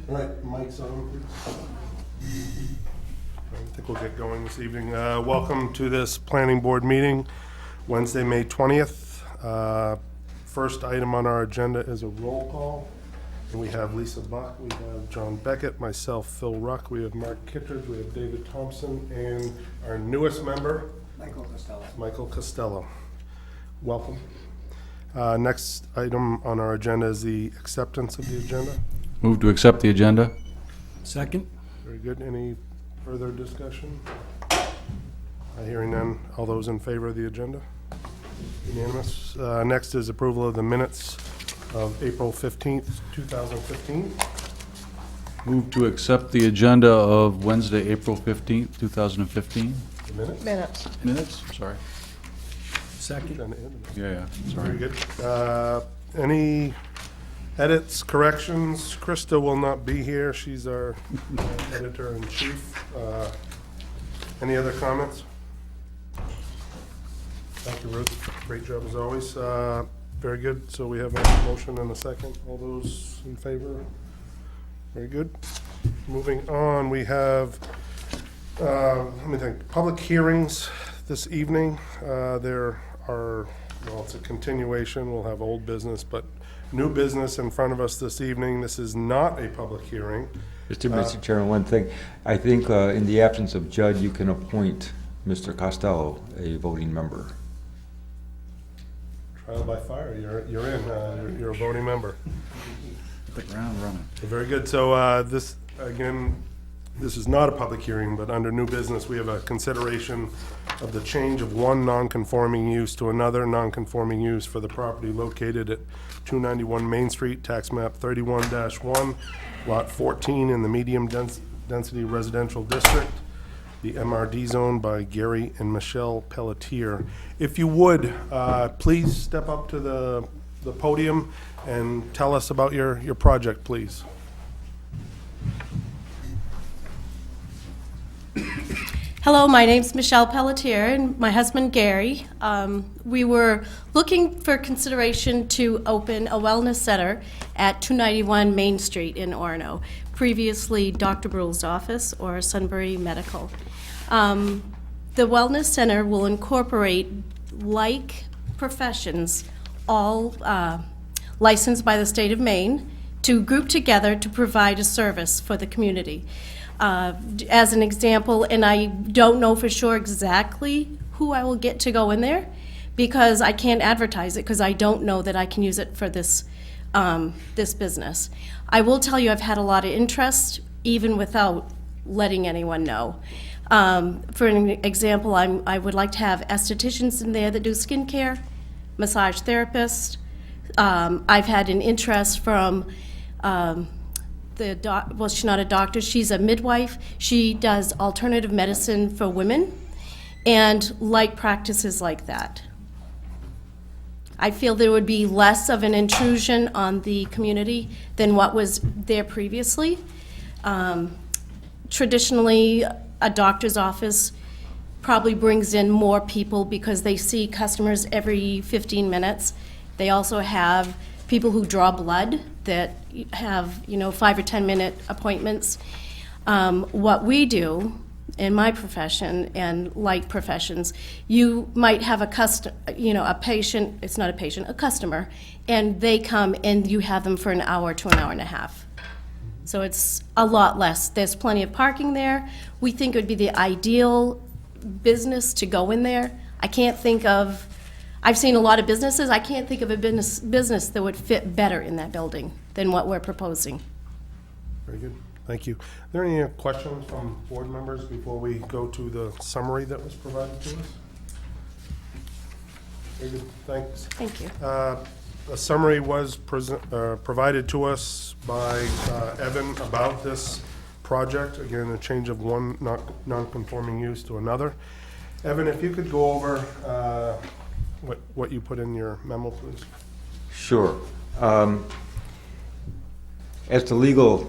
All right, mic's on, please. I think we'll get going this evening. Welcome to this planning board meeting, Wednesday, May 20th. First item on our agenda is a roll call. And we have Lisa Buck, we have John Beckett, myself, Phil Ruck, we have Mark Kittredge, we have David Thompson, and our newest member, Michael Costello. Welcome. Next item on our agenda is the acceptance of the agenda. Move to accept the agenda. Second. Very good. Any further discussion? Hearing none. All those in favor of the agenda? Unanimous. Next is approval of the minutes of April 15th, 2015. Move to accept the agenda of Wednesday, April 15th, 2015. The minutes? Minutes, sorry. Second. Yeah, Very sorry. good. Any edits, corrections? Krista will not be here. She's our editor-in-chief. Any other comments? Thank you, Ruth. Great job as always. Very good. So we have a motion and a second. All those in favor? Very good. Moving on, we have, let me think, public hearings this evening. There are, well, it's a continuation. We'll have old business, but new business in front of us this evening. This is not a public hearing. Mr. Chairman, one thing. I think in the absence of Judd, you can appoint Mr. Costello a voting member. Trial by fire. You're in. You're a voting member. The ground running. Very good. So this, again, this is not a public hearing, but under new business, we have a consideration of the change of one non-conforming use to another non-conforming use for the property located at 291 Main Street, tax map 31-1, lot 14 in the medium density residential district, the MRD zone by Gary and Michelle Pelletier. If you would, please step up to the podium and tell us about your project, please. Hello, my name's Michelle Pelletier and my husband Gary. We were looking for consideration to open a wellness center at 291 Main Street in Orono, previously Dr. Brule's office or Sunbury Medical. The wellness center will incorporate like professions, all licensed by the state of Maine, to group together to provide a service for the community. As an example, and I don't know for sure exactly who I will get to go in there because I can't advertise it because I don't know that I can use it for this this business. I will tell you I've had a lot of interest even without letting anyone know. For an example, I would like to have estheticians in there that do skincare, massage therapists. I've had an interest from well, she's not a doctor, she's a midwife. She does alternative medicine for women and like practices like that. I feel there would be less of an intrusion on the community than what was there previously. Traditionally, a doctor's office probably brings in more people because they see customers every 15 minutes. They also have people who draw blood that have, 5 or 10 minute appointments. What we do in my profession and like professions, you might have a patient, it's not a patient, a customer, and they come and you have them for an hour to an hour and a half. So it's a lot less. There's plenty of parking there. We think it would be the ideal business to go in there. I can't think of, I've seen a lot of businesses. I can't think of a business that would fit better in that building than what we're proposing. Very good. Thank you. Are there any questions from board members before we go to the summary that was provided to us? Very good. Thanks. Thank you. A summary was provided to us by Evan about this project. Again, a change of one non-conforming use to another. Evan, if you could go over what you put in your memo, please. Sure. As to legal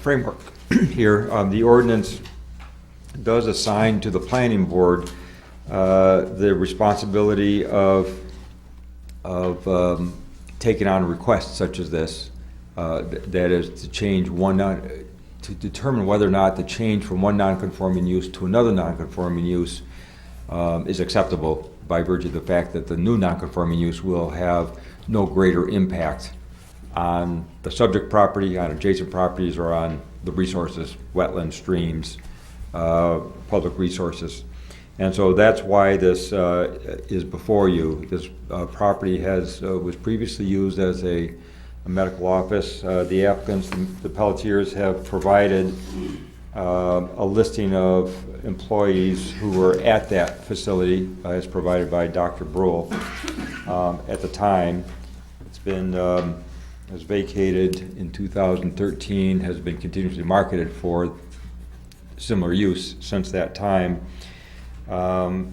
framework here, the ordinance does assign to the planning board the responsibility of taking on requests such as this. That is to change to determine whether or not the change from one non-conforming use to another non-conforming use is acceptable by virtue of the fact that the new non-conforming use will have no greater impact on the subject property, on adjacent properties, or on the resources, wetlands, streams, public resources. And so that's why this is before you. This property was previously used as a medical office. The applicants, the Pelletiers, have provided a listing of employees who were at that facility, as provided by Dr. Brule at the time. It's been was vacated in 2013, has been continuously marketed for similar use since that time. The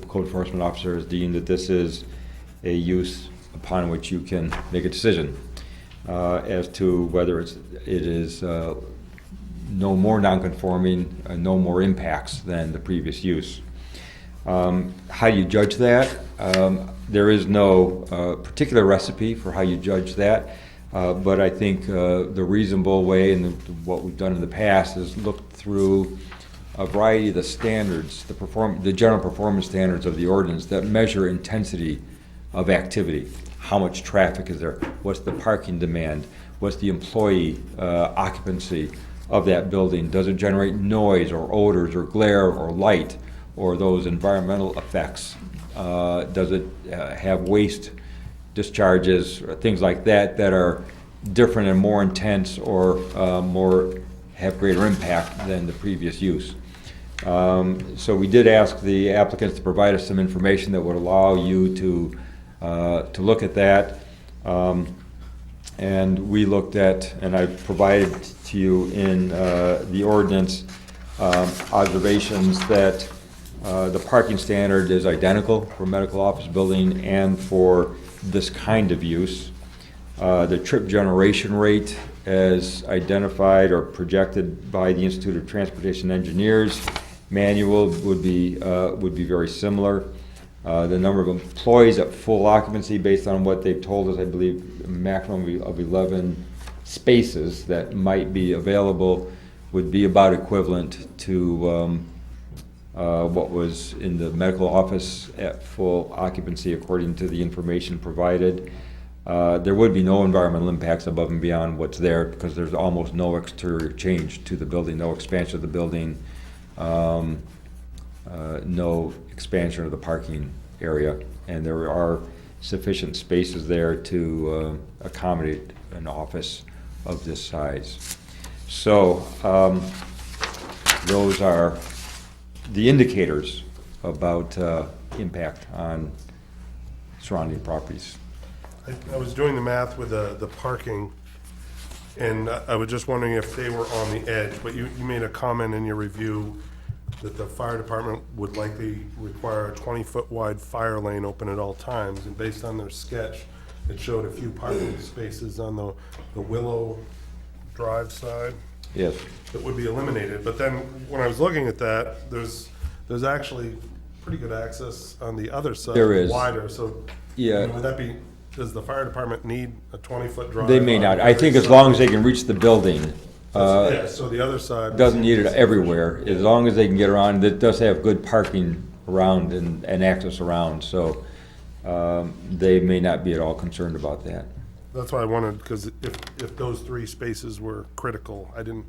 code enforcement officer has deemed that this is a use upon which you can make a decision as to whether it is no more non-conforming, no more impacts than the previous use. How do you judge that? There is no particular recipe for how you judge that, but I think the reasonable way, and what we've done in the past, is look through a variety of the standards, the general performance standards of the ordinance that measure intensity of activity. How much traffic is there? What's the parking demand? What's the employee occupancy of that building? Does it generate noise or odors or glare or light or those environmental effects? Does it have waste discharges or things like that that are different and more intense or have greater impact than the previous use? So we did ask the applicants to provide us some information that would allow you to look at that. And we looked at, and I provided to you in the ordinance observations that the parking standard is identical for medical office building and for this kind of use. The trip generation rate as identified or projected by the Institute of Transportation Engineers manual would be very similar. The number of employees at full occupancy, based on what they've told us, I believe a maximum of 11 spaces that might be available, would be about equivalent to what was in the medical office at full occupancy according to the information provided. There would be no environmental impacts above and beyond what's there because there's almost no exterior change to the building, no expansion of the building, no expansion of the parking area, and there are sufficient spaces there to accommodate an office of this size. So those are the indicators about impact on surrounding properties. I was doing the math with the parking, and I was just wondering if they were on the edge, but you made a comment in your review that the fire department would likely require a 20-foot wide fire lane open at all times, and based on their sketch, it showed a few parking spaces on the Willow Drive side. Yes. That would be eliminated, but then when I was looking at that, there's actually pretty good access on the other side. There is. Wider, so. Yeah. Would that be, does the fire department need a 20-foot drive? They may on not. I every think as side? long as they can reach the building. Yeah, so the other side. Doesn't need it everywhere, as long as they can get around. It does have good parking around and access around, so they may not be at all concerned about that. That's why I wanted, because if those 3 spaces were critical, I didn't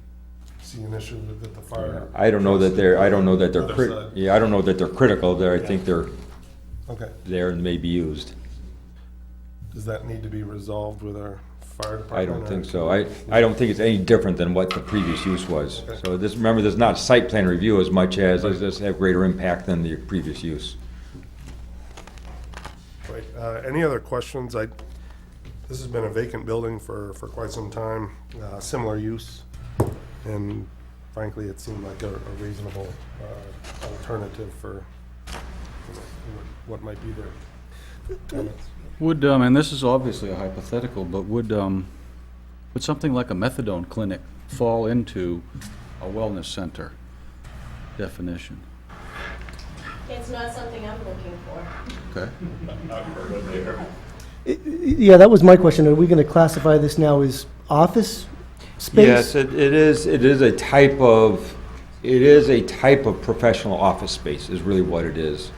see an issue with the fire. I don't know that they're Other side. yeah, I don't know that they're critical there. I think they're Okay. there and may be used. Does that need to be resolved with our fire department? I don't or- think so. I don't think it's any different than what the previous use was. Okay. So this, remember, there's not a site plan review as much as does this have greater impact than the previous use. Right. Any other questions? This has been a vacant building for quite some time, similar use, and frankly, it seemed like a reasonable alternative for what might be there. Comments? Would, and this is obviously a hypothetical, but would something like a methadone clinic fall into a wellness center definition? It's not something I'm looking for. Okay. Yeah, that was my question. Are we going to classify this now as office space? Yes, it is a type of, professional office space is really what it is.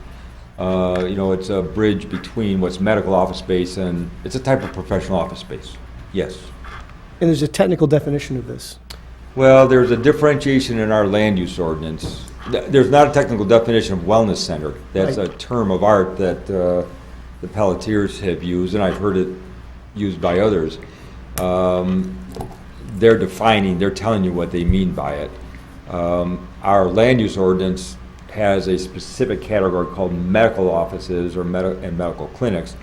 You know, it's a bridge between what's medical office space and, it's a type of professional office space, yes. And there's a technical definition of this. Well, there's a differentiation in our land use ordinance. There's not a technical definition of wellness center. That's a Right. term of art that the Pelletiers have used, and I've heard it used by others. They're defining, they're telling you what they mean by it. Our land use ordinance has a specific category called medical offices or medical clinics,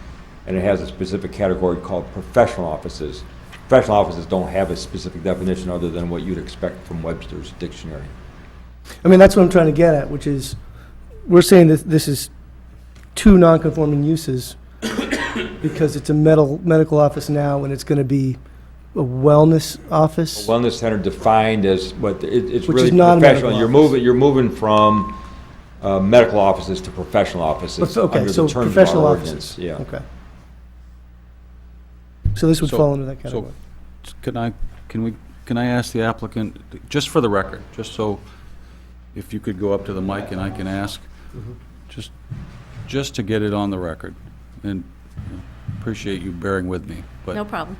and it has a specific category called professional offices. Professional offices don't have a specific definition other than what you'd expect from Webster's dictionary. I mean, that's what I'm trying to get at, which is, we're saying that this is two non-conforming uses because it's a medical office now and it's going to be a wellness office. Wellness center defined as what, it's Which really is not a medical professional. office. You're moving from medical offices to professional offices Okay, under so the terms of professional our offices. ordinance. Yeah. Okay. So this would So- fall into that so category. Can I ask the applicant, just for the record, just so, if you could go up to the mic and I can ask, just to get it on the record, and appreciate you bearing with me, but No problem.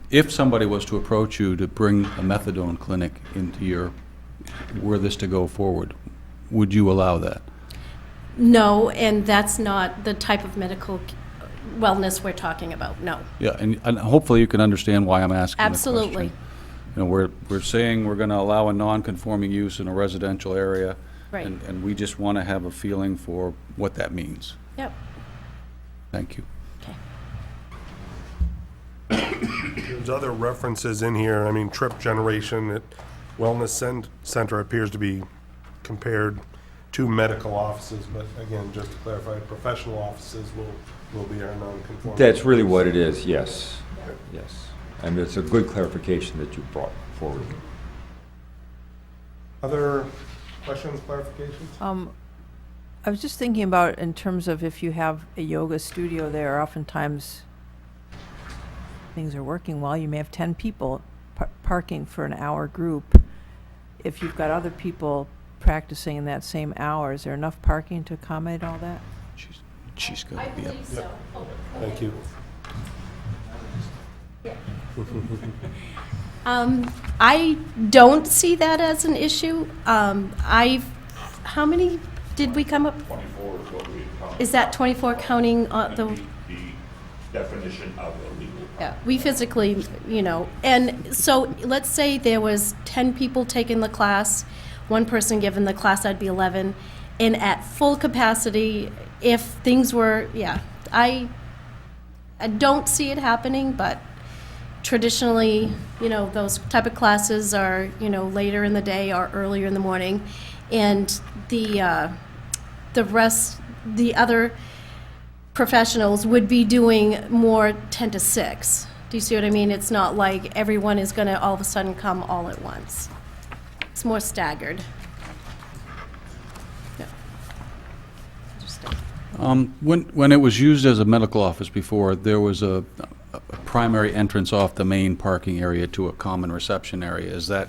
if somebody was to approach you to bring a methadone clinic into your, were this to go forward, would you allow that? No, and that's not the type of medical wellness we're talking about, no. Yeah, and hopefully you can understand why I'm asking the question. Absolutely. You know, we're saying we're gonna allow a non-conforming use in a residential area. Right. And we just want to have a feeling for what that means. Yep. Thank you. Okay. There's other references in here, I mean, trip generation, wellness center appears to be compared to medical offices, but again, just to clarify, professional offices will be our non-conforming. That's really what it is, yes, yes. And it's a good clarification that you brought forward. Other questions, clarifications? I was just thinking about in terms of if you have a yoga studio there, oftentimes things are working well. You may have 10 people parking for an hour group. If you've got other people practicing in that same hour, is there enough parking to accommodate all that? She's going to be up. so. Thank you. I don't see that as an issue. How many did we come up? 24 is what we had come. Is that 24 counting the? The definition of illegal. Yeah, we physically, and so let's say there was 10 people taking the class, one person given the class, that'd be 11, and at full capacity, if things were, I don't see it happening, but traditionally, those type of classes are, later in the day or earlier in the morning, and the other professionals would be doing more 10 to 6. Do you see what I mean? It's not like everyone is going to all of a sudden come all at once. It's more staggered. Yeah. Interesting. When it was used as a medical office before, there was a primary entrance off the main parking area to a common reception area. Is that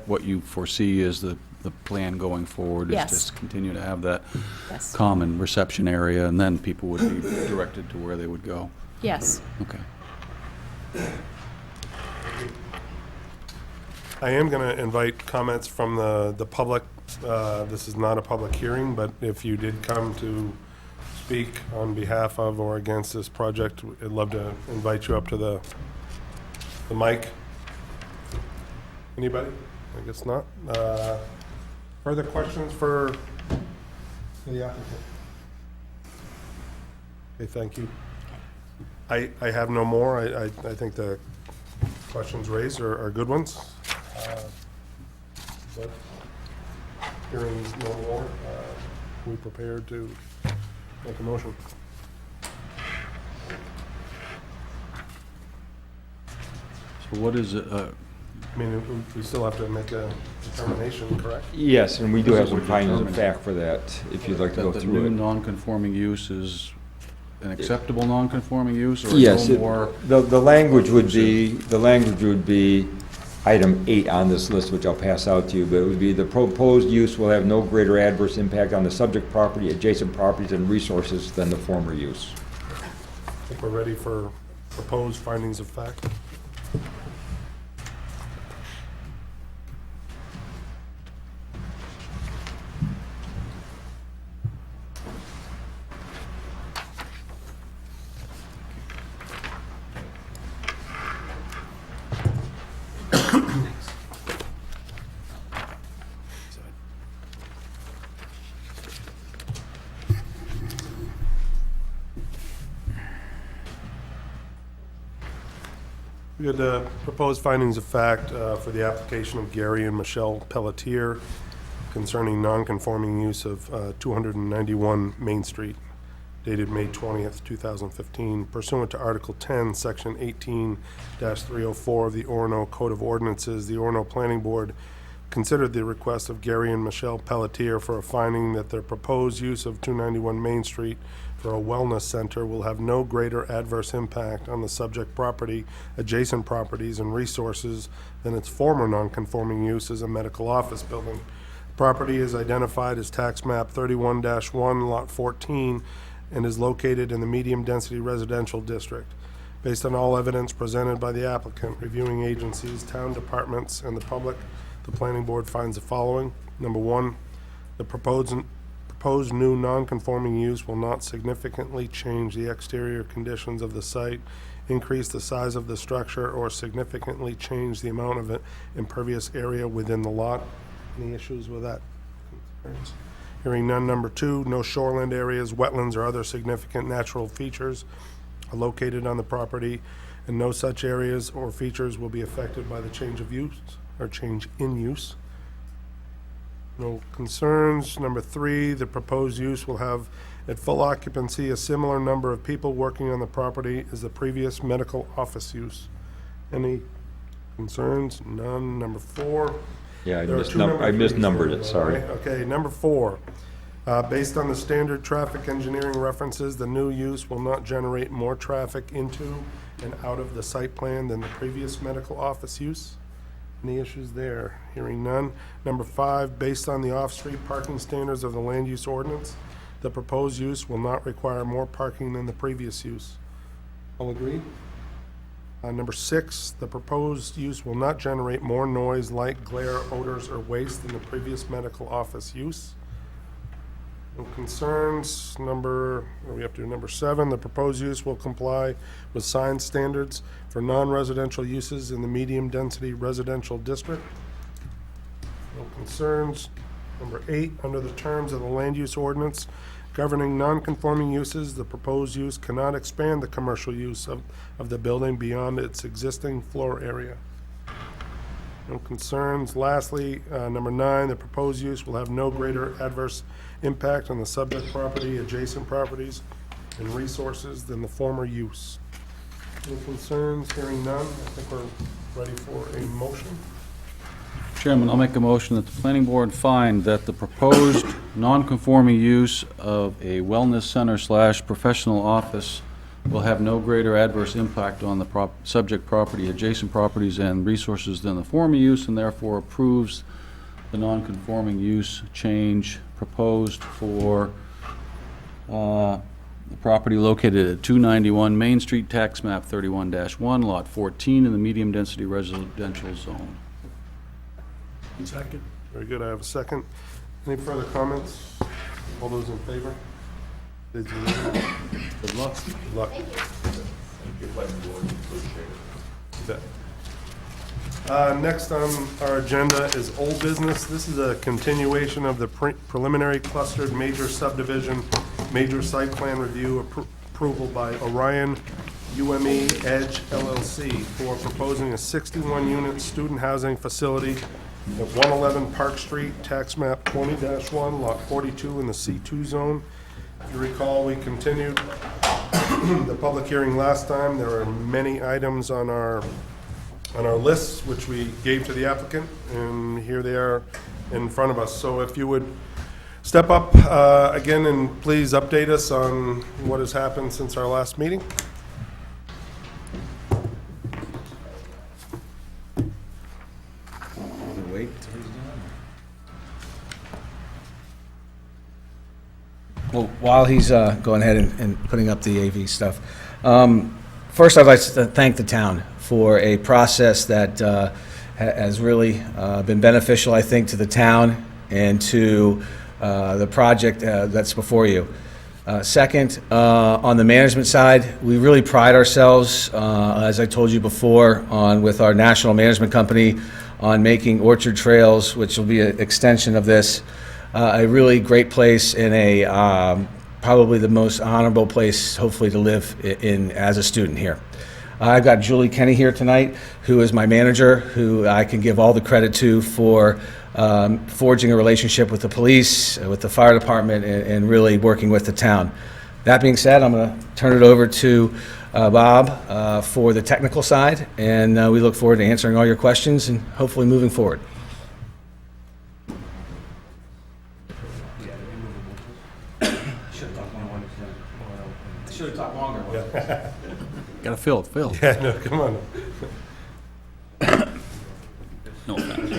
what you foresee as the plan going forward? Yes. Is to continue to have that Yes. common reception area, and then people would be directed to where they would go? Yes. Okay. I am going to invite comments from the public. This is not a public hearing, but if you did come to speak on behalf of or against this project, I'd love to invite you up to the mic. Anybody? I guess not. Further questions for the applicant? Okay, thank you. I have no more. I think the questions raised are good ones. But hearing no more, we prepared to make a motion. So what is it? I mean, we still have to make a determination, correct? Yes, and we do have some Would findings of determine fact for that, if you'd like to go That the through new it. non-conforming use is an acceptable non-conforming use, or Yes, no it- more? the language would be item 8 on this list, which I'll pass out to you, but it would be the proposed use will have no greater adverse impact on the subject property, adjacent properties, and resources than the former use. I think we're ready for proposed findings of fact. We had proposed findings of fact for the application of Gary and Michelle Pelletier concerning non-conforming use of 291 Main Street, dated May 20th, 2015, pursuant to Article 10, Section 18-304 of the Orono Code of Ordinances. The Orono Planning Board considered the request of Gary and Michelle Pelletier for a finding that their proposed use of 291 Main Street for a wellness center will have no greater adverse impact on the subject property, adjacent properties, and resources than its former non-conforming use as a medical office building. Property is identified as tax map 31-1, lot 14, and is located in the medium-density residential district. Based on all evidence presented by the applicant, reviewing agencies, town departments, and the public, the planning board finds the following. Number one, the proposed new non-conforming use will not significantly change the exterior conditions of the site, increase the size of the structure, or significantly change the amount of impervious area within the lot. Any issues with that? Hearing none. Number two, no shoreland areas, wetlands, or other significant natural features are located on the property, and no such areas or features will be affected by the change of use or change in use. No concerns. Number three, the proposed use will have at full occupancy a similar number of people working on the property as the previous medical office use. Any concerns? None. Number four. Yeah, There are two number I threes misnumbered there, it, sorry. right? Okay, number four. Based on the standard traffic engineering references, the new use will not generate more traffic into and out of the site plan than the previous medical office use. Any issues there? Hearing none. Number five, based on the off-street parking standards of the land use ordinance, the proposed use will not require more parking than the previous use. All agree? Number six, the proposed use will not generate more noise, light, glare, odors, or waste than the previous medical office use. No concerns. We have to do number seven, the proposed use will comply with sign standards for non-residential uses in the medium-density residential district. No concerns. Number eight, under the terms of the land use ordinance governing non-conforming uses, the proposed use cannot expand the commercial use of the building beyond its existing floor area. No concerns. Lastly, number nine, the proposed use will have no greater adverse impact on the subject property, adjacent properties, and resources than the former use. Any concerns? Hearing none, I think we're ready for a motion. Chairman, I'll make a motion that the planning board find that the proposed non-conforming use of a wellness center / professional office will have no greater adverse impact on the subject property, adjacent properties, and resources than the former use, and therefore approves the non-conforming use change proposed for the property located at 291 Main Street, tax map 31-1, lot 14, in the medium-density residential zone. Second. Very good, I have a second. Any further comments? All those in favor? Did you- Good luck. Good luck. You bet. Next on our agenda is old business. This is a continuation of the preliminary clustered major subdivision, major site plan review approval by Orion UME Edge LLC for proposing a 61-unit student housing facility at 111 Park Street, tax map 20-1, lot 42 in the C2 zone. If you recall, we continued the public hearing last time. There are many items on our lists, which we gave to the applicant, and here they are in front of us. So if you would step up again and please update us on what has happened since our last meeting. Well, while he's going ahead and putting up the AV stuff, first I'd like to thank the town for a process that has really been beneficial, I think, to the town and to the project that's before you. Second, on the management side, we really pride ourselves, as I told you before, with our national management company, on making Orchard Trails, which will be an extension of this, a really great place and probably the most honorable place, hopefully, to live in as a student here. I've got Julie Kenny here tonight, who is my manager, who I can give all the credit to for forging a relationship with the police, with the fire department, and really working with the town. That being said, I'm going to turn it over to Bob for the technical side, and we look forward to answering all your questions and hopefully moving forward. Should have talked longer. Gotta fill it, Phil. Yeah, no, come on. No offense.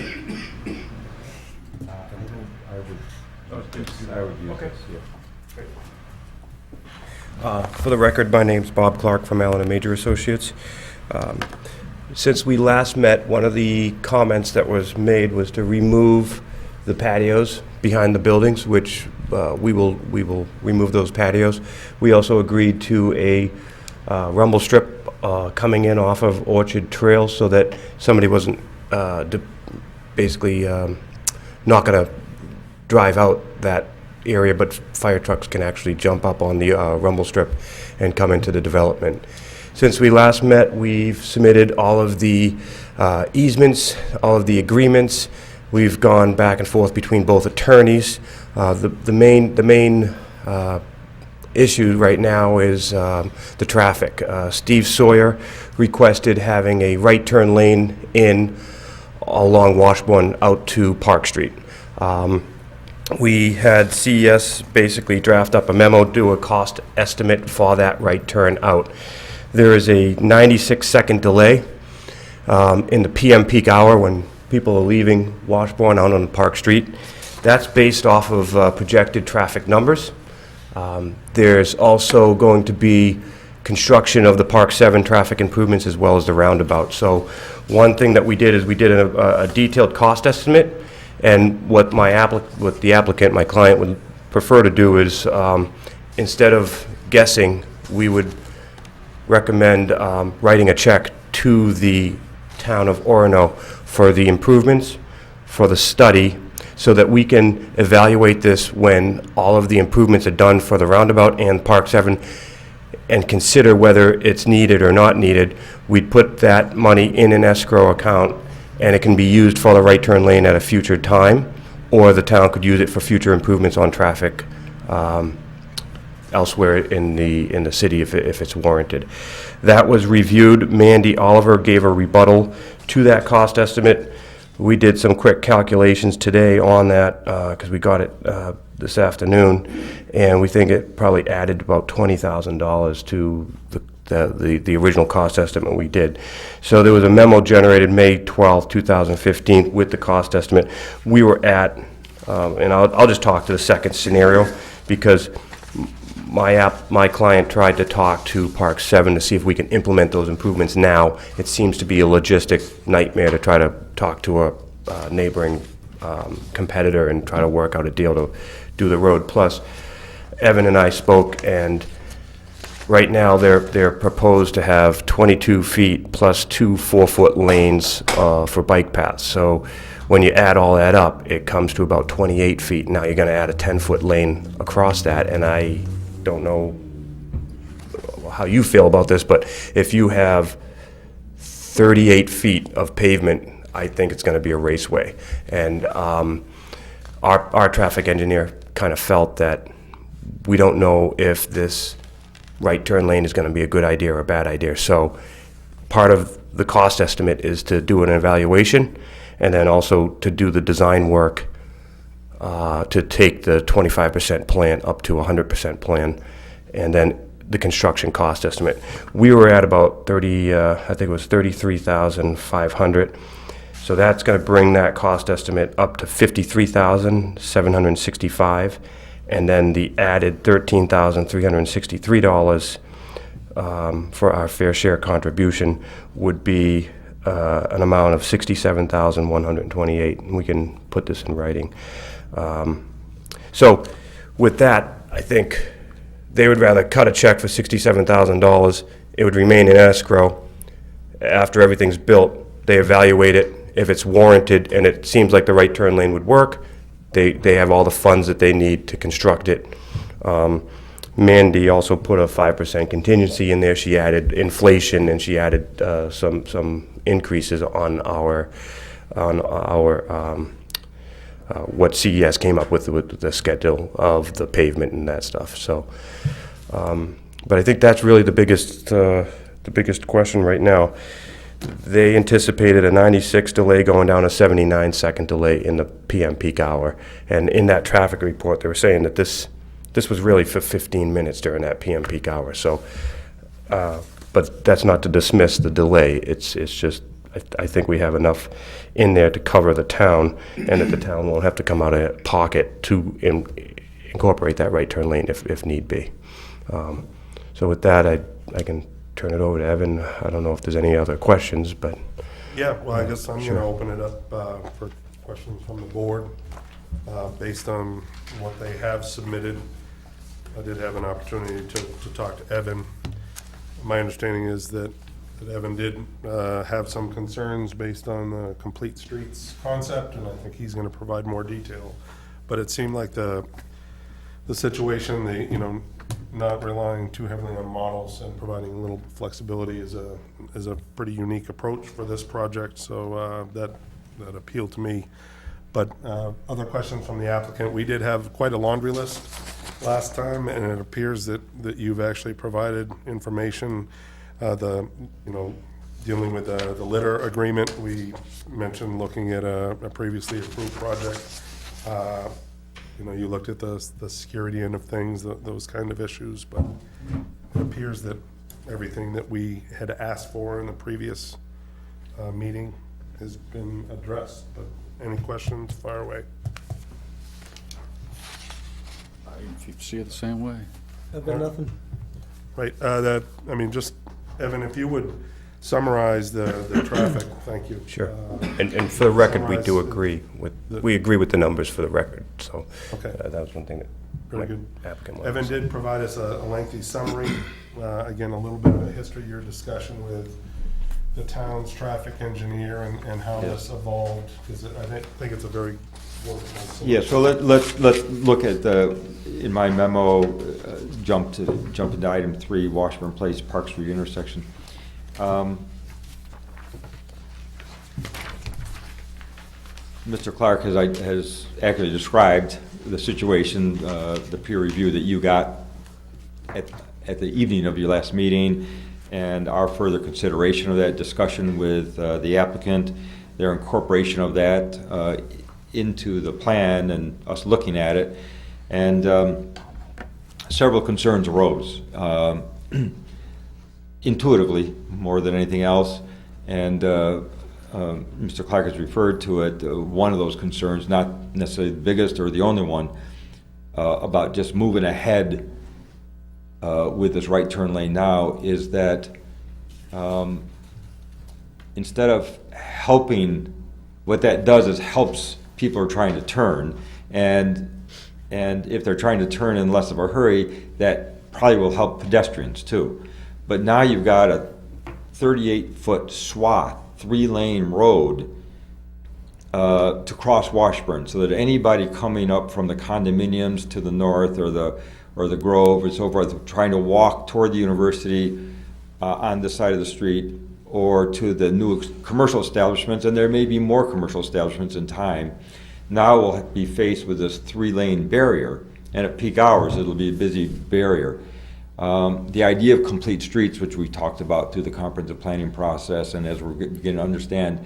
For the record, my name's Bob Clark from Allen & Major Associates. Since we last met, one of the comments that was made was to remove the patios behind the buildings, which we will remove those patios. We also agreed to a rumble strip coming in off of Orchard Trail so that somebody wasn't basically not going to drive out that area, but fire trucks can actually jump up on the rumble strip and come into the development. Since we last met, we've submitted all of the easements, all of the agreements. We've gone back and forth between both attorneys. The main issue right now is the traffic. Steve Sawyer requested having a right turn lane in along Washburn out to Park Street. We had CES basically draft up a memo, do a cost estimate for that right turn out. There is a 96-second delay in the PM peak hour when people are leaving Washburn out on Park Street. That's based off of projected traffic numbers. There's also going to be construction of the Park 7 traffic improvements as well as the roundabout. So one thing that we did is we did a detailed cost estimate, and what the applicant, my client, would prefer to do is instead of guessing, we would recommend writing a check to the town of Orono for the improvements, for the study, so that we can evaluate this when all of the improvements are done for the roundabout and Park 7 and consider whether it's needed or not needed. We'd put that money in an escrow account and it can be used for the right turn lane at a future time, or the town could use it for future improvements on traffic elsewhere in the city if it's warranted. That was reviewed. Mandy Oliver gave a rebuttal to that cost estimate. We did some quick calculations today on that because we got it this afternoon, and we think it probably added about $20,000 to the original cost estimate we did. So there was a memo generated May 12, 2015 with the cost estimate. We were at, and I'll just talk to the second scenario because my client tried to talk to Park 7 to see if we can implement those improvements now. It seems to be a logistic nightmare to try to talk to a neighboring competitor and try to work out a deal to do the road. Plus, Evan and I spoke, and right now they're proposed to have 22 feet plus 2 4-foot lanes for bike paths. So when you add all that up, it comes to about 28 feet. Now you're going to add a 10-foot lane across that, and I don't know how you feel about this, but if you have 38 feet of pavement, I think it's going to be a raceway. And our traffic engineer kind of felt that we don't know if this right turn lane is going to be a good idea or a bad idea. So part of the cost estimate is to do an evaluation and then also to do the design work to take the 25% plan up to 100% plan, and then the construction cost estimate. We were at about 30, I think it was 33,500. So that's going to bring that cost estimate up to 53,765, and then the added $13,363 for our fair share contribution would be an amount of 67,128, and we can put this in writing. So with that, I think they would rather cut a check for $67,000. It would remain in escrow. After everything's built, they evaluate it. If it's warranted and it seems like the right turn lane would work, they have all the funds that they need to construct it. Mandy also put a 5% contingency in there. She added inflation, and she added some increases on our what CES came up with the schedule of the pavement and that stuff. So, but I think that's really the biggest question right now. They anticipated a 96 delay going down a 79-second delay in the PM peak hour, and in that traffic report, they were saying that this was really for 15 minutes during that PM peak hour. So, but that's not to dismiss the delay. It's just I think we have enough in there to cover the town, and that the town won't have to come out of pocket to incorporate that right turn lane if need be. So with that, I can turn it over to Evan. I don't know if there's any other questions, but Yeah, well, I guess I'm going to open it up for questions from the board based on what they have submitted. I did have an opportunity to talk to Evan. My understanding is that Evan did have some concerns based on the complete streets concept, and I think he's going to provide more detail. But it seemed like the situation, not relying too heavily on models and providing a little flexibility is a pretty unique approach for this project. So that appealed to me. But other questions from the applicant? We did have quite a laundry list last time, and it appears that you've actually provided information. Dealing with the litter agreement, we mentioned looking at a previously approved project. You looked at the security end of things, those kind of issues, but it appears that everything that we had asked for in the previous meeting has been addressed. But any questions, fire away. If you see it the same way. I've got nothing. Right, just, Evan, if you would summarize the traffic, thank you. sure. And for the record, we do summarize agree with the numbers for the record. So Okay. that was one thing that Very my good. applicant wanted. Evan did provide us a lengthy summary. Again, a little bit of a history, your discussion with the town's traffic engineer and how this evolved, because I think it's a very workable solution. Yeah, so let's look at in my memo, jump into item 3, Washburn Place, Park Street intersection. Mr. Clark has accurately described the situation, the peer review that you got at the evening of your last meeting, and our further consideration of that, discussion with the applicant, their incorporation of that into the plan and us looking at it, and several concerns arose intuitively more than anything else, and Mr. Clark has referred to it. One of those concerns, not necessarily the biggest or the only one, about just moving ahead with this right turn lane now, is that instead of helping, what that does is helps people who are trying to turn, and if they're trying to turn in less of a hurry, that probably will help pedestrians too. But now you've got a 38-foot swath, 3-lane road to cross Washburn, so that anybody coming up from the condominiums to the north or the Grove or so forth, trying to walk toward the university on this side of the street, or to the new commercial establishments, and there may be more commercial establishments in time, now we'll be faced with this 3-lane barrier, and at peak hours it'll be a busy barrier. The idea of complete streets, which we talked about through the comprehensive planning process, and as we're beginning to understand,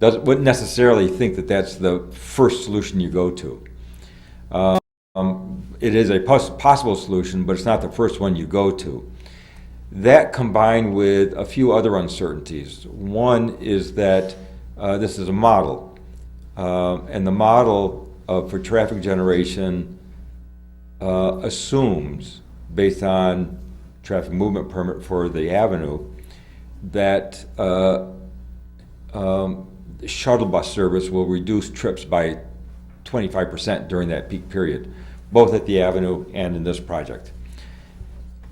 wouldn't necessarily think that that's the first solution you go to. It is a possible solution, but it's not the first one you go to. That combined with a few other uncertainties. One is that this is a model, and the model for traffic generation assumes, based on traffic movement permit for the avenue, that shuttle bus service will reduce trips by 25% during that peak period, both at the avenue and in this project.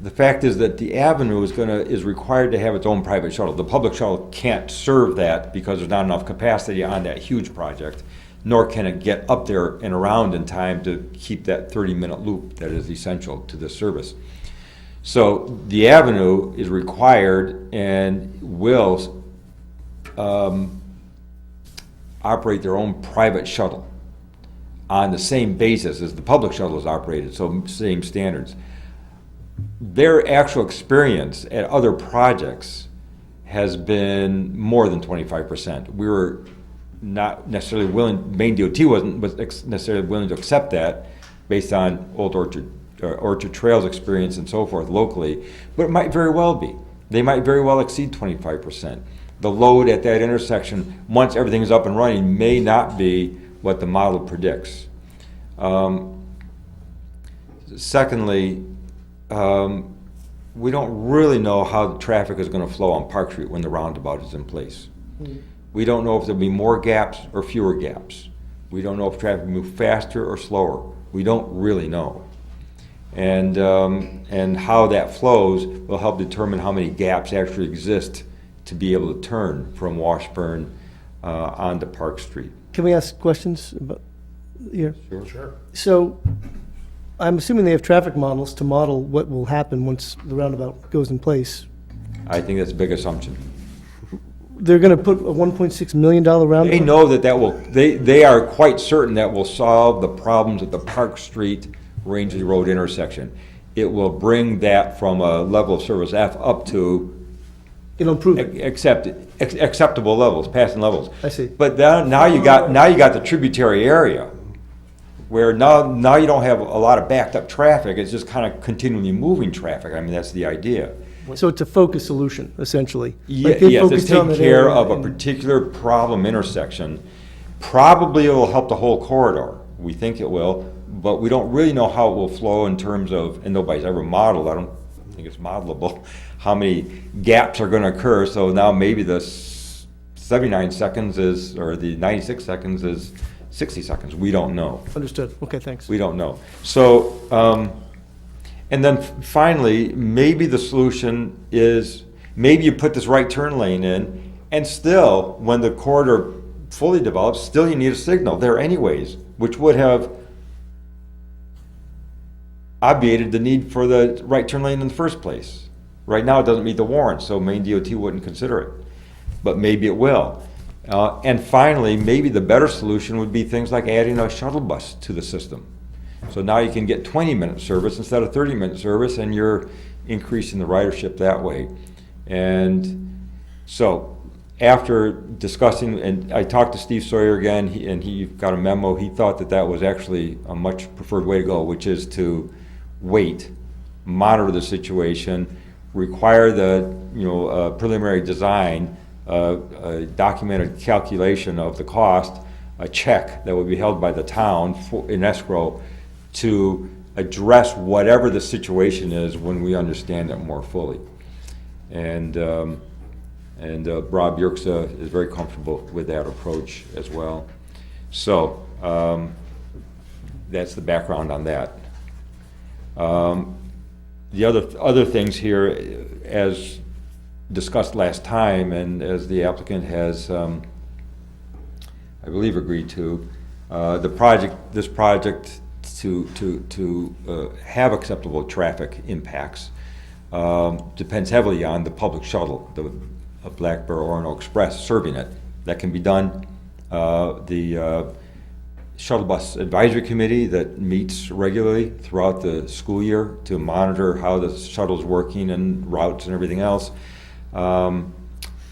The fact is that the avenue is required to have its own private shuttle. The public shuttle can't serve that because there's not enough capacity on that huge project, nor can it get up there and around in time to keep that 30-minute loop that is essential to this service. So the avenue is required and will operate their own private shuttle on the same basis as the public shuttle is operated, so same standards. Their actual experience at other projects has been more than 25%. We were not necessarily willing, Maine DOT wasn't necessarily willing to accept that based on Old Orchard Trails experience and so forth locally, but it might very well be. They might very well exceed 25%. The load at that intersection, once everything is up and running, may not be what the model predicts. Secondly, we don't really know how the traffic is going to flow on Park Street when the roundabout is in place. We don't know if there'll be more gaps or fewer gaps. We don't know if traffic will move faster or slower. We don't really know. And how that flows will help determine how many gaps actually exist to be able to turn from Washburn onto Park Street. Can we ask questions about here? Sure. So I'm assuming they have traffic models to model what will happen once the roundabout goes in place. I think that's a big assumption. They're going to put a $1.6 million roundabout? They know that will, they are quite certain that will solve the problems at the Park Street Rangeley Road intersection. It will bring that from a level of service F up to It'll improve it. acceptable levels, passing levels. I see. But now you got the tributary area, where now you don't have a lot of backed up traffic. It's just kind of continually moving traffic. I mean, that's the idea. So it's a focus solution, essentially. Yes, they it's focused on taking that care area of a and- particular problem intersection. Probably it will help the whole corridor. We think it will, but we don't really know how it will flow in terms of, and nobody's ever modeled, I don't think it's modelable, how many gaps are going to occur. So now maybe the 79 seconds is, or the 96 seconds is 60 seconds. We don't know. Understood. Okay, thanks. We don't know. So, and then finally, maybe the solution is, maybe you put this right turn lane in, and still, when the corridor fully develops, still you need a signal there anyways, which would have obviated the need for the right turn lane in the first place. Right now, it doesn't meet the warrant, so Maine DOT wouldn't consider it, but maybe it will. And finally, maybe the better solution would be things like adding a shuttle bus to the system. So now you can get 20-minute service instead of 30-minute service, and you're increasing the ridership that way. And so after discussing, and I talked to Steve Sawyer again, and he got a memo, he thought that that was actually a much preferred way to go, which is to wait, monitor the situation, require the preliminary design, a documented calculation of the cost, a check that would be held by the town in escrow to address whatever the situation is when we understand it more fully. And Rob Yerxa is very comfortable with that approach as well. So that's the background on that. The other things here, as discussed last time, and as the applicant has, I believe, agreed to, this project to have acceptable traffic impacts depends heavily on the public shuttle, the Black Bear Orono Express serving it. That can be done. The Shuttle Bus Advisory Committee that meets regularly throughout the school year to monitor how the shuttle's working and routes and everything else,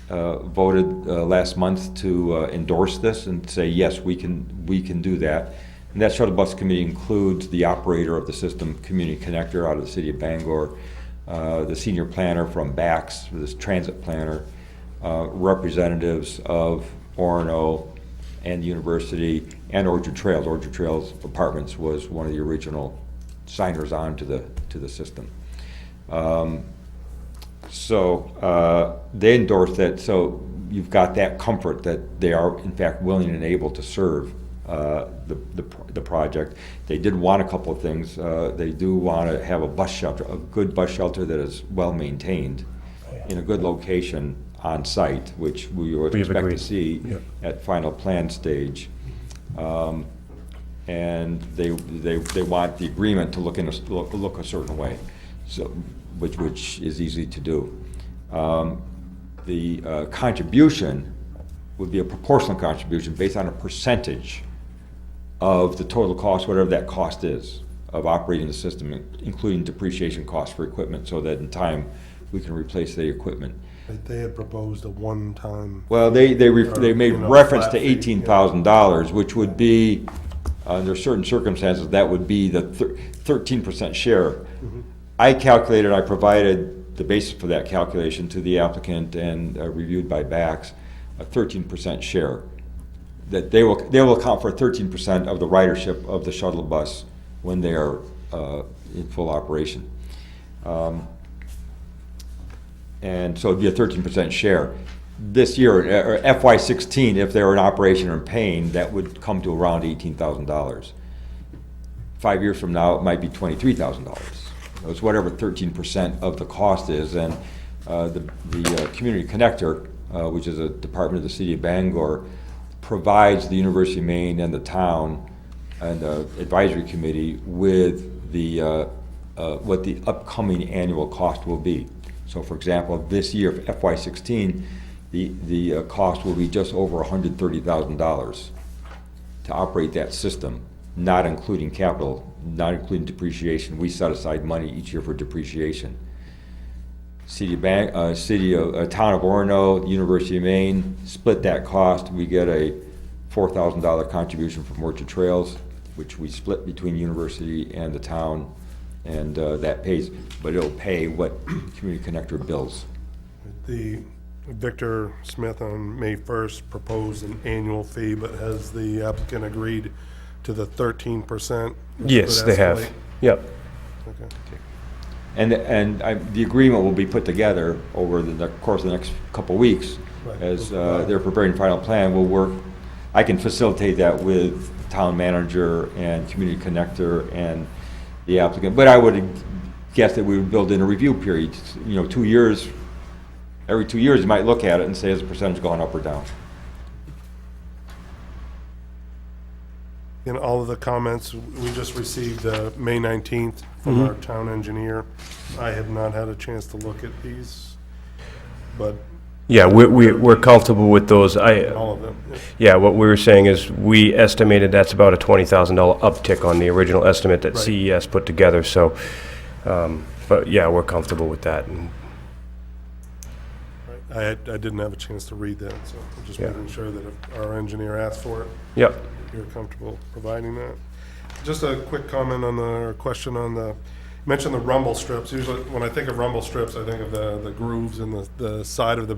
voted last month to endorse this and say, yes, we can do that. And that shuttle bus committee includes the operator of the system, Community Connector out of the city of Bangor, the senior planner from BAX, this transit planner, representatives of Orono and the university, and Orchard Trails. Orchard Trails Apartments was one of the original signers on to the system. So they endorsed that, so you've got that comfort that they are in fact willing and able to serve the project. They did want a couple of things. They do want to have a bus shelter, a good bus shelter that is well maintained in a good location on site, which we would We've expect to agreed. see Yep. at final plan stage. And they want the agreement to look a certain way, so which is easy to do. The contribution would be a proportional contribution based on a percentage of the total cost, whatever that cost is, of operating the system, including depreciation costs for equipment, so that in time we can replace the equipment. They had proposed a one-time. Well, they made you know, reference to flat fee, yeah. $18,000, which would be, under certain circumstances, that would be the 13% share. Mm-hmm. I calculated, I provided the basis for that calculation to the applicant and reviewed by BAX, a 13% share. That they will account for 13% of the ridership of the shuttle bus when they are in full operation. And so it'd be a 13% share. This year, or FY16, if they were in operation and paying, that would come to around $18,000. 5 years from now, it might be $23,000. It's whatever 13% of the cost is, and the Community Connector, which is a department of the city of Bangor, provides the University of Maine and the town and the advisory committee with the what the upcoming annual cost will be. So, for example, this year, for FY16, the cost will be just over $130,000 to operate that system, not including capital, not including depreciation. We set aside money each year for depreciation. Town of Orono, University of Maine, split that cost. We get a $4,000 contribution from Orchard Trails, which we split between the university and the town, and that pays, but it'll pay what Community Connector bills. The Victor Smith on May 1st proposed an annual fee, but has the applicant agreed to the 13%? which Yes, could they have. escalate? Yep. Okay. And the agreement will be put together over the course of the next couple of weeks. Right. As they're preparing final plan. We'll work, I can facilitate that with town manager and Community Connector and the applicant. But I would guess that we would build in a review period. 2 years, every 2 years you might look at it and say, is the percentage going up or down? In all of the comments, we just received May 19th from our town engineer. I have not had a chance to look at these, but Yeah, we're comfortable with those. all of them. yeah. Yeah, what we were saying is, we estimated that's about a $20,000 uptick on the original estimate that Right. CES put together, so, but yeah, we're comfortable with that. And I didn't have a chance to read that, so I'm just Yeah. making sure that if our engineer asked for it, Yep, you're comfortable providing that. Just a quick comment on or question on you mentioned the rumble strips. Usually, when I think of rumble strips, I think of the grooves in the side of the,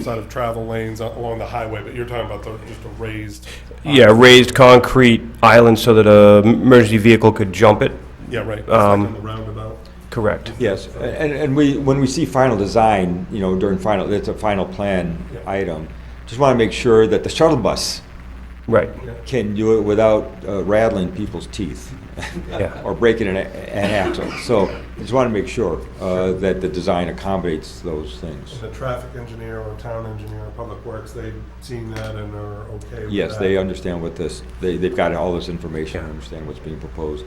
side of travel lanes along the highway, but you're talking about just a raised. yeah, raised concrete island so that a emergency vehicle could jump it, Yeah, right. It's like on the roundabout. correct. Yes, and when we see final design, during final, it's a final plan item, just want to make sure that the shuttle bus Right, can do it without rattling people's teeth yeah. or breaking an axle. So I just want to make sure that the design accommodates those things. The traffic engineer or town engineer or public works, they've seen that and are okay with that. Yes, they understand what they've got all this information, and understand what's being proposed.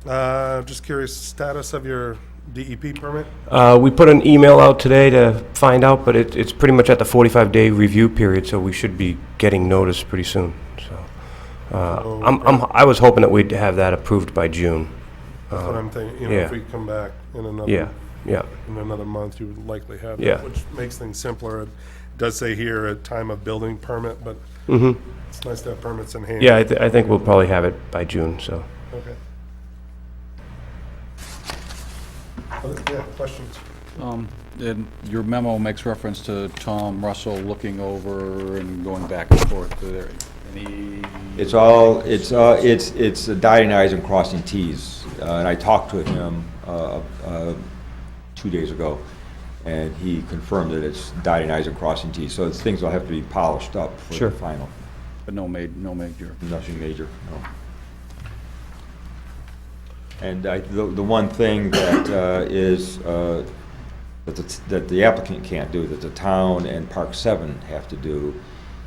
Just curious, status of your DEP permit? We put an email out today to find out, but it's pretty much at the 45-day review period, so we should be getting notice pretty soon, so. I was hoping that we'd have that approved by June. That's what I'm thinking, yeah. if we come back in another. Yeah, In another month, you would likely have Yeah. that, which makes things simpler. It does say here a time of building permit, but Mm-hmm. It's nice to have permits in hand. Yeah, I think we'll probably have it by June, so. Okay. Yeah, questions? And your memo makes reference to Tom Russell looking over and going back and forth. Are there any? It's dotting i's and crossing t's. And I talked to him 2 days ago, and he confirmed that it's dotting i's and crossing t's. So things will have to be polished up for Sure. the final. But no major. Nothing major, no. And the one thing that that the applicant can't do, that the town and Park 7 have to do,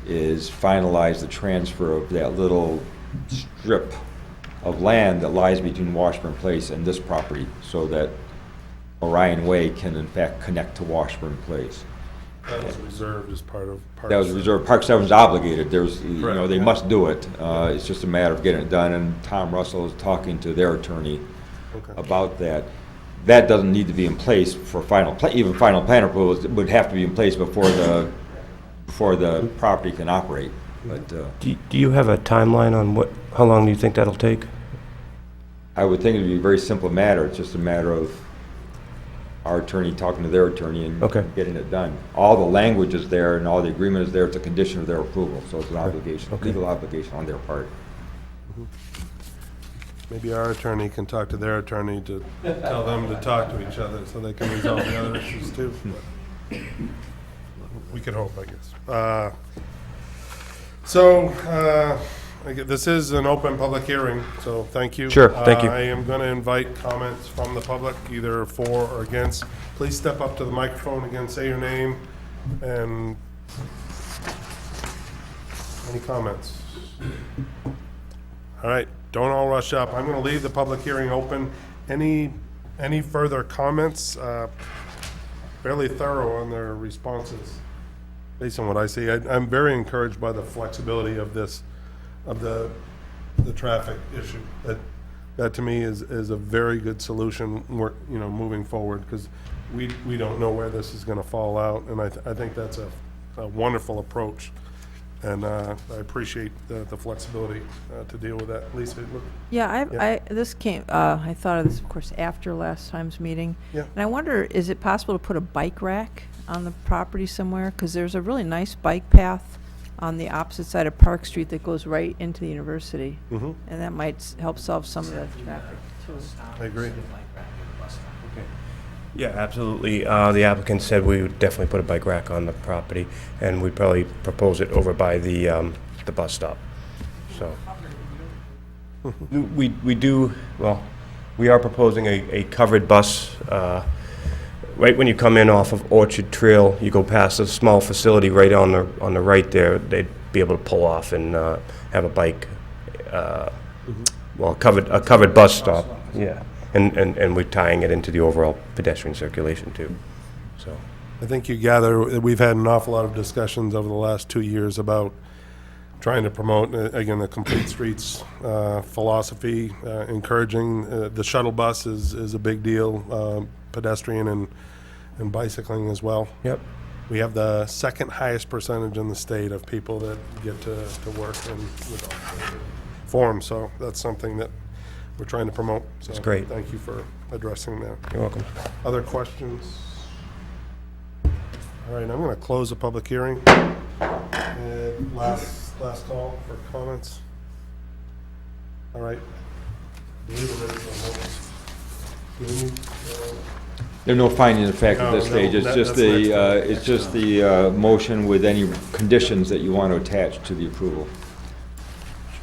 is finalize the transfer of that little strip of land that lies between Washburn Place and this property, so that Orion Way can in fact connect to Washburn Place. That was reserved as part of Parks. That was reserved. Park 7's obligated. There's, you know, Correct, they yeah. must do it. It's just a matter of getting it done, and Tom Russell is talking to their attorney Okay. about that. That doesn't need to be in place for even final plan approval. It would have to be in place before the property can operate. But Do you have a timeline on how long do you think that'll take? I would think it'd be a very simple matter. It's just a matter of our attorney talking to their attorney and Okay. getting it done. All the language is there and all the agreement is there. It's a condition of their approval, so it's an obligation, Okay. legal obligation on their part. Maybe our attorney can talk to their attorney to tell them to talk to each other so they can resolve the other issues too. But we could hope, I guess. This is an open public hearing, so thank you. Sure, thank you. I am going to invite comments from the public, either for or against. Please step up to the microphone again, say your name, and any comments? All right, don't all rush up. I'm going to leave the public hearing open. Any further comments? Fairly thorough on their responses, based on what I see. I'm very encouraged by the flexibility of this, of the traffic issue. That to me is a very good solution, moving forward, because we don't know where this is going to fall out, and I think that's a wonderful approach. And I appreciate the flexibility to deal with that. Lisa, look. Yeah, Yeah. I thought of this, of course, after last time's meeting. Yeah. And I wonder, is it possible to put a bike rack on the property somewhere? Because there's a really nice bike path on the opposite side of Park Street that goes right into the university. Mm-hmm. And that might help solve some of the traffic, too. I agree. Yeah, absolutely. The applicant said we would definitely put a bike rack on the property, and we'd probably propose it over by the bus stop. So we are proposing a covered bus. Right when you come in off of Orchard Trail, you go past a small facility right on the right there. They'd be able to pull off and have a bike, a covered bus stop. Yeah. And we're tying it into the overall pedestrian circulation too, so. I think you gather that we've had an awful lot of discussions over the last 2 years about trying to promote, again, the complete streets philosophy, encouraging the shuttle bus is a big deal, pedestrian and bicycling as well. Yep. We have the second highest percentage in the state of people that get to work with form, so that's something that we're trying to promote. So That's great. Thank you for addressing that. You're welcome. Other questions? All right, I'm going to close the public hearing. Last call for comments. All right. I believe we're ready for a motion. Do we need, There are no findings of fact at this No, stage. It's that's just the motion with any conditions that you want to attach to the approval.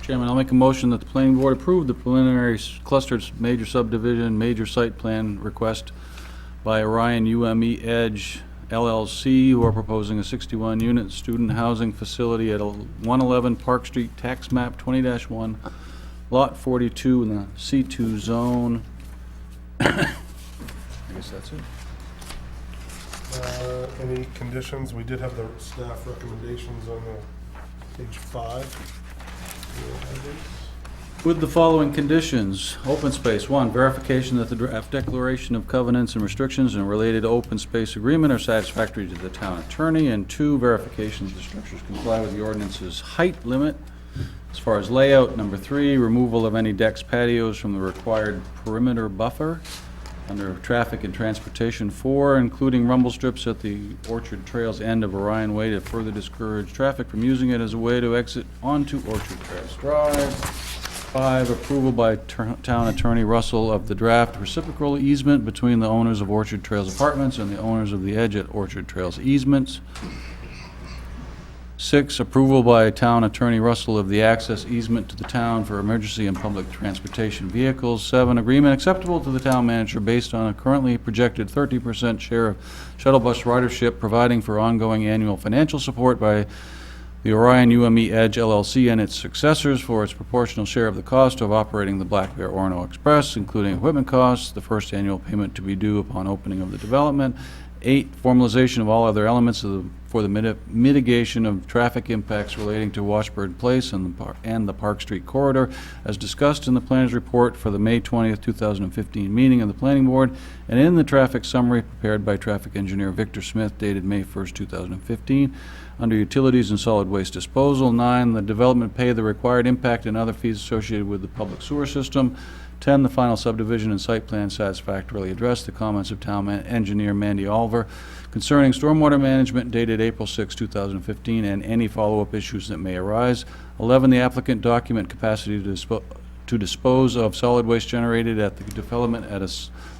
Chairman, I'll make a motion that the planning board approve the preliminary clustered major subdivision, major site plan request by Orion UME Edge LLC, who are proposing a 61-unit student housing facility at 111 Park Street, tax map 20-1, lot 42 in the C2 zone. I guess that's it. any conditions? We did have the staff recommendations on the page 5. With the following conditions, open space, 1, verification that the draft declaration of covenants and restrictions and related open space agreement are satisfactory to the town attorney, and 2, verification that the structures comply with the ordinance's height limit. As far as layout, number 3, removal of any decks, patios from the required perimeter buffer. Under traffic and transportation, 4, including rumble strips at the Orchard Trails end of Orion Way to further discourage traffic from using it as a way to exit onto Orchard Trails Drive. 5, approval by town attorney Russell of the draft reciprocal easement between the owners of Orchard Trails Apartments and the owners of the Edge at Orchard Trails easements. 6, approval by town attorney Russell of the access easement to the town for emergency and public transportation vehicles. 7, agreement acceptable to the town manager based on a currently projected 30% share of shuttle bus ridership, providing for ongoing annual financial support by the Orion UME Edge LLC and its successors for its proportional share of the cost of operating the Black Bear Orono Express, including equipment costs, the first annual payment to be due upon opening of the development. 8, formalization of all other elements for the mitigation of traffic impacts relating to Washburn Place and the Park Street corridor, as discussed in the planner's report for the May 20th, 2015 meeting of the Planning Board, and in the traffic summary prepared by traffic engineer Victor Smith dated May 1st, 2015. Under utilities and solid waste disposal. 9, the development pay the required impact and other fees associated with the public sewer system. 10, the final subdivision and site plan satisfactorily address the comments of town engineer Mandy Oliver concerning stormwater management dated April 6, 2015, and any follow-up issues that may arise. 11, the applicant document capacity to dispose of solid waste generated at the development at a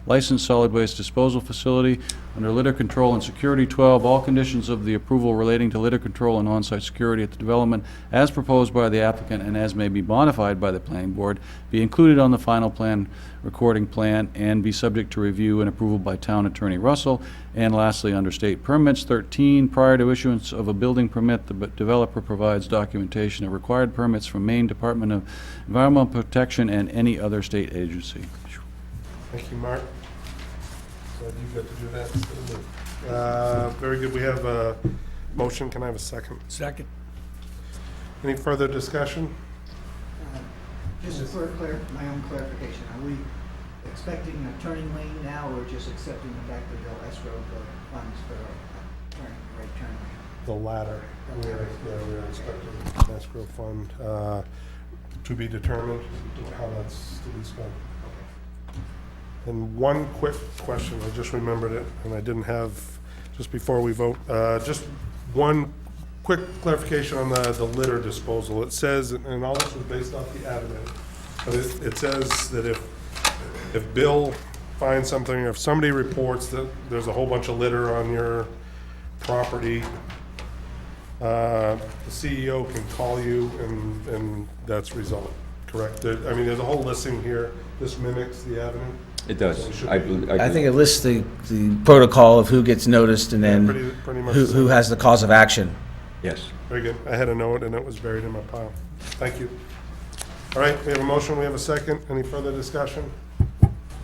licensed solid waste disposal facility. Under litter control and security. 12, all conditions of the approval relating to litter control and on-site security at the development as proposed by the applicant and as may be modified by the planning board be included on the final plan, recording plan, and be subject to review and approval by town attorney Russell. And lastly, under state permits. 13, prior to issuance of a building permit, the developer provides documentation of required permits from Maine Department of Environmental Protection and any other state agency. Thank you, Mark. Glad you got to do that instead of me. Very good. We have a motion. Can I have a second? Second. Any further discussion? Just for my own clarification, are we expecting a turning lane now, or just accepting the fact that they'll escrow the funds for a right turn lane? The latter. We are expecting an escrow fund to be determined how that's to be spent. And one quick question, I just remembered it, and I didn't have, just before we vote, just one quick clarification on the litter disposal. It says, and all this was based off the avenue, but it says that if Bill finds something, if somebody reports that there's a whole bunch of litter on your property, the CEO can call you and that's resolved, correct? I mean, there's a whole listing here. This mimics the avenue. It does. I think it lists the protocol of who gets noticed and then Pretty much who has the cause of action. Yes. Very good. I had a note and it was buried in my pile. Thank you. All right, we have a motion, we have a second. Any further discussion?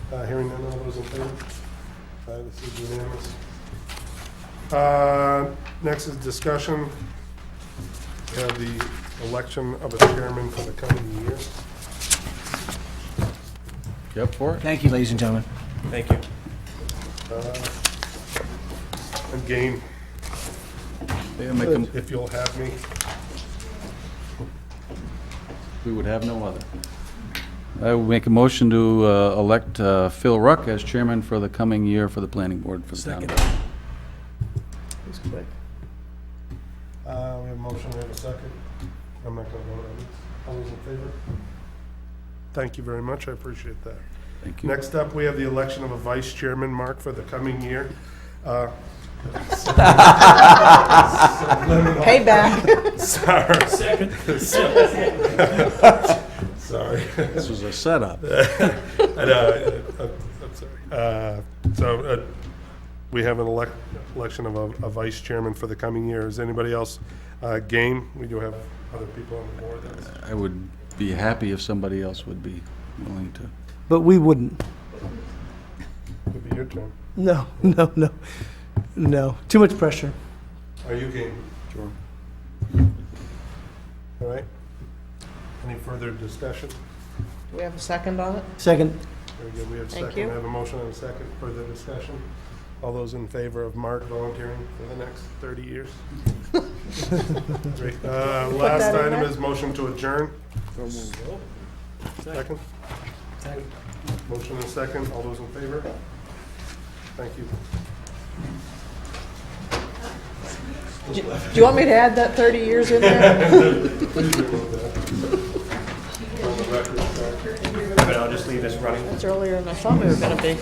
Hearing none, all those in favor? This is unanimous. Next is discussion. We have the election of a chairman for the coming year. Yep, for it. Thank you, ladies and gentlemen. Thank you. And Game, if you'll have me. We would have no other. I will make a motion to elect Phil Ruck as chairman for the coming year for the planning board for the town. Second. It's quick. We have a motion, we have a second. I'm not going to vote on this. All those in favor? Thank you very much, I appreciate that. Thank you. Next up, we have the election of a vice chairman, Mark, for the coming year. Payback. Sorry. Second. Sorry. This was a setup. I'm sorry. So we have an election of a vice chairman for the coming year. Is anybody else game? We do have other people on the board. I would be happy if somebody else would be willing to. But we wouldn't. Would be your turn. No, no, no, no. Too much pressure. Are you game? Sure. All right. Any further discussion? Do we have a second on it? Second. Very good, we have a Thank second. you. I have a motion and a second. Further discussion? All those in favor of Mark volunteering for the next 30 years? Great. Last that in item there? is motion to adjourn. Second? Second. Motion and a second. All those in favor? Thank you. Do you want me to add that 30 years in there? But I'll just leave this running. That's earlier than I thought we were gonna be.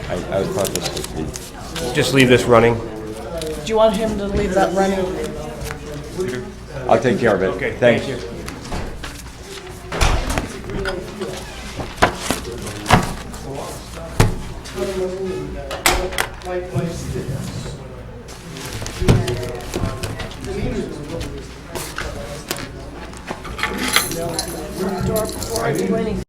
I was probably supposed to be. Just leave this running. Do you want him to leave that running? I'll take care of it. Okay, Thanks. thank you. Door before I do anything.